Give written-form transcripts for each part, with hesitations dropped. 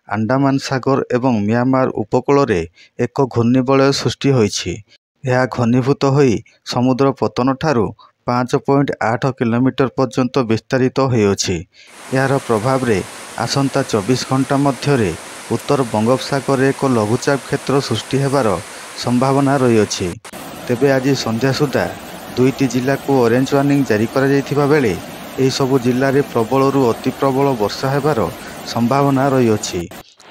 ଆଣ୍ଡାମାନ ସାଗର ଏବଂ ମିଆଁମାର ଉପକୂଳରେ ଏକ ଘୂର୍ଣ୍ଣିବଳୟ ସୃଷ୍ଟି ହୋଇଛି। ଏହା ଘନୀଭୂତ ହୋଇ ସମୁଦ୍ର ପତନଠାରୁ 5.8 କିଲୋମିଟର ପର୍ଯ୍ୟନ୍ତ ବିସ୍ତାରିତ ହୋଇଅଛି। ଏହାର ପ୍ରଭାବରେ ଆସନ୍ତା 24 ଘଣ୍ଟା ମଧ୍ୟରେ ଉତ୍ତର ବଙ୍ଗୋପସାଗରରେ ଏକ ଲଘୁଚାପ କ୍ଷେତ୍ର ସୃଷ୍ଟି ହେବାର ସମ୍ଭାବନା ରହିଅଛି। ତେବେ ଆଜି ସନ୍ଧ୍ୟା ସୁଦ୍ଧା 2ଟି ଜିଲ୍ଲାକୁ ଅରେଞ୍ଜ ୱାର୍ଣ୍ଣିଂ ଜାରି କରାଯାଇଥିବା ବେଳେ ଏହିସବୁ ଜିଲ୍ଲାରେ ପ୍ରବଳରୁ ଅତି ପ୍ରବଳ ବର୍ଷା ହେବାର ସମ୍ଭାବନା ରହିଅଛି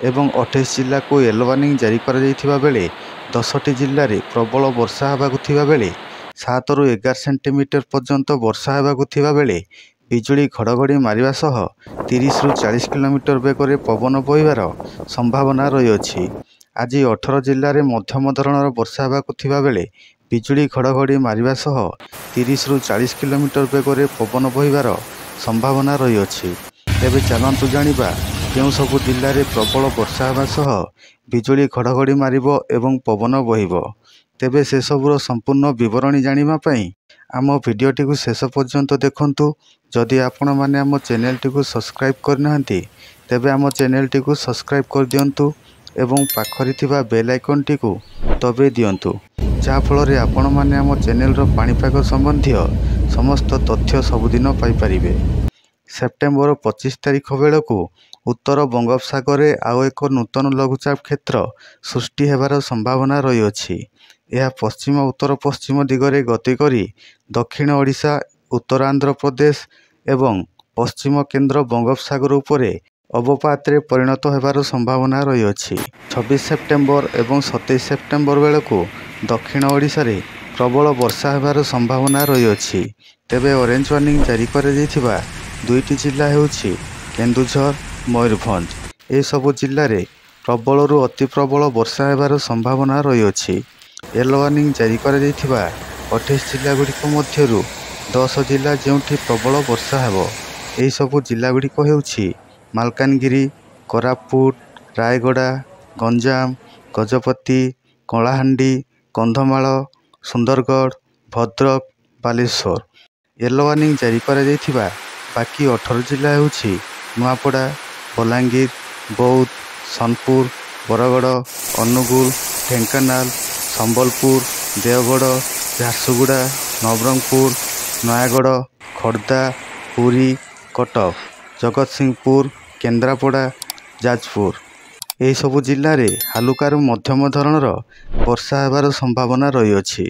ଏବଂ 28 ଜିଲ୍ଲାକୁ ୟେଲୋ ୱାର୍ଣ୍ଣିଂ ଜାରି କରାଯାଇଥିବା ବେଳେ 10ଟି ଜିଲ୍ଲାରେ ପ୍ରବଳ ବର୍ଷା ହେବାକୁ ଥିବା ବେଳେ 7ରୁ 11 ସେଣ୍ଟିମିଟର ପର୍ଯ୍ୟନ୍ତ ବର୍ଷା ହେବାକୁ ଥିବା ବେଳେ ବିଜୁଳି ଘଡ଼ଘଡ଼ି ମାରିବା ସହ 30ରୁ 40 କିଲୋମିଟର ବେଗରେ ପବନ ବହିବାର ସମ୍ଭାବନା ରହିଅଛି। ଆଜି 18 ଜିଲ୍ଲାରେ ମଧ୍ୟମ ଧରଣର ବର୍ଷା ହେବାକୁ ଥିବା ବେଳେ ବିଜୁଳି ଘଡ଼ଘଡ଼ି ମାରିବା ସହ 30ରୁ 40 କିଲୋମିଟର ବେଗରେ ପବନ ବହିବାର ସମ୍ଭାବନା ରହିଅଛି। ତେବେ ଚାଲନ୍ତୁ ଜାଣିବା କେଉଁ ସବୁ ଜିଲ୍ଲାରେ ପ୍ରବଳ ବର୍ଷା ହେବା ସହ ବିଜୁଳି ଘଡ଼ଘଡ଼ି ମାରିବ ଏବଂ ପବନ ବହିବ। ତେବେ ସେସବୁର ସମ୍ପୂର୍ଣ୍ଣ ବିବରଣୀ ଜାଣିବା ପାଇଁ ଆମ ଭିଡ଼ିଓଟିକୁ ଶେଷ ପର୍ଯ୍ୟନ୍ତ ଦେଖନ୍ତୁ। ଯଦି ଆପଣମାନେ ଆମ ଚ୍ୟାନେଲଟିକୁ ସବସ୍କ୍ରାଇବ୍ କରିନାହାନ୍ତି ତେବେ ଆମ ଚ୍ୟାନେଲଟିକୁ ସବସ୍କ୍ରାଇବ୍ କରିଦିଅନ୍ତୁ ଏବଂ ପାଖରେ ଥିବା ବେଲ୍ ଆଇକନ୍ଟିକୁ ଦବାଇ ଦିଅନ୍ତୁ, ଯାହାଫଳରେ ଆପଣମାନେ ଆମ ଚ୍ୟାନେଲର ପାଣିପାଗ ସମ୍ବନ୍ଧୀୟ ସମସ୍ତ ତଥ୍ୟ ସବୁଦିନ ପାଇପାରିବେ। ସେପ୍ଟେମ୍ବର 25 ତାରିଖ ବେଳକୁ ଉତ୍ତର ବଙ୍ଗୋପସାଗରରେ ଆଉ ଏକ ନୂତନ ଲଘୁଚାପ କ୍ଷେତ୍ର ସୃଷ୍ଟି ହେବାର ସମ୍ଭାବନା ରହିଅଛି। ଏହା ପଶ୍ଚିମ ଉତ୍ତର ପଶ୍ଚିମ ଦିଗରେ ଗତି କରି ଦକ୍ଷିଣ ଓଡ଼ିଶା, ଉତ୍ତର ଆନ୍ଧ୍ରପ୍ରଦେଶ ଏବଂ ପଶ୍ଚିମ କେନ୍ଦ୍ର ବଙ୍ଗୋପସାଗର ଉପରେ ଅବପାତରେ ପରିଣତ ହେବାର ସମ୍ଭାବନା ରହିଅଛି। 26 ସେପ୍ଟେମ୍ବର ଏବଂ 27 ସେପ୍ଟେମ୍ବର ବେଳକୁ ଦକ୍ଷିଣ ଓଡ଼ିଶାରେ ପ୍ରବଳ ବର୍ଷା ହେବାର ସମ୍ଭାବନା ରହିଅଛି। ତେବେ ଅରେଞ୍ଜ ୱାର୍ଣ୍ଣିଂ ଜାରି କରାଯାଇଥିବା 2ଟି ଜିଲ୍ଲା ହେଉଛି କେନ୍ଦୁଝର, ମୟୂରଭଞ୍ଜ। ଏସବୁ ଜିଲ୍ଲାରେ ପ୍ରବଳରୁ ଅତି ପ୍ରବଳ ବର୍ଷା ହେବାର ସମ୍ଭାବନା ରହିଅଛି। ୟେଲୋ ୱାର୍ଣ୍ଣିଂ ଜାରି କରାଯାଇଥିବା 28 ଜିଲ୍ଲାଗୁଡ଼ିକ ମଧ୍ୟରୁ 10 ଜିଲ୍ଲା ଯେଉଁଠି ପ୍ରବଳ ବର୍ଷା ହେବ। ଏହିସବୁ ଜିଲ୍ଲାଗୁଡ଼ିକ ହେଉଛି ମାଲକାନଗିରି, କୋରାପୁଟ, ରାୟଗଡ଼ା, ଗଞ୍ଜାମ, ଗଜପତି, କଳାହାଣ୍ଡି, କନ୍ଧମାଳ, ସୁନ୍ଦରଗଡ଼, ଭଦ୍ରକ, ବାଲେଶ୍ୱର। ୟେଲୋ ୱାର୍ଣ୍ଣିଂ ଜାରି କରାଯାଇଥିବା ବାକି 18 ଜିଲ୍ଲା ହେଉଛି ନୂଆପଡ଼ା, ବଲାଙ୍ଗୀର, ବୌଦ୍ଧ, ସୋନପୁର, ବରଗଡ଼, ଅନୁଗୁଳ, ଢେଙ୍କାନାଳ, ସମ୍ବଲପୁର, ଦେଓଗଡ଼, ଝାରସୁଗୁଡ଼ା, ନବରଙ୍ଗପୁର, ନୟାଗଡ଼, ଖୋର୍ଦ୍ଧା, ପୁରୀ, କଟକ, ଜଗତସିଂହପୁର, କେନ୍ଦ୍ରାପଡ଼ା, ଯାଜପୁର। ଏହିସବୁ ଜିଲ୍ଲାରେ ହାଲୁକାରୁ ମଧ୍ୟମ ଧରଣର ବର୍ଷା ହେବାର ସମ୍ଭାବନା ରହିଅଛି।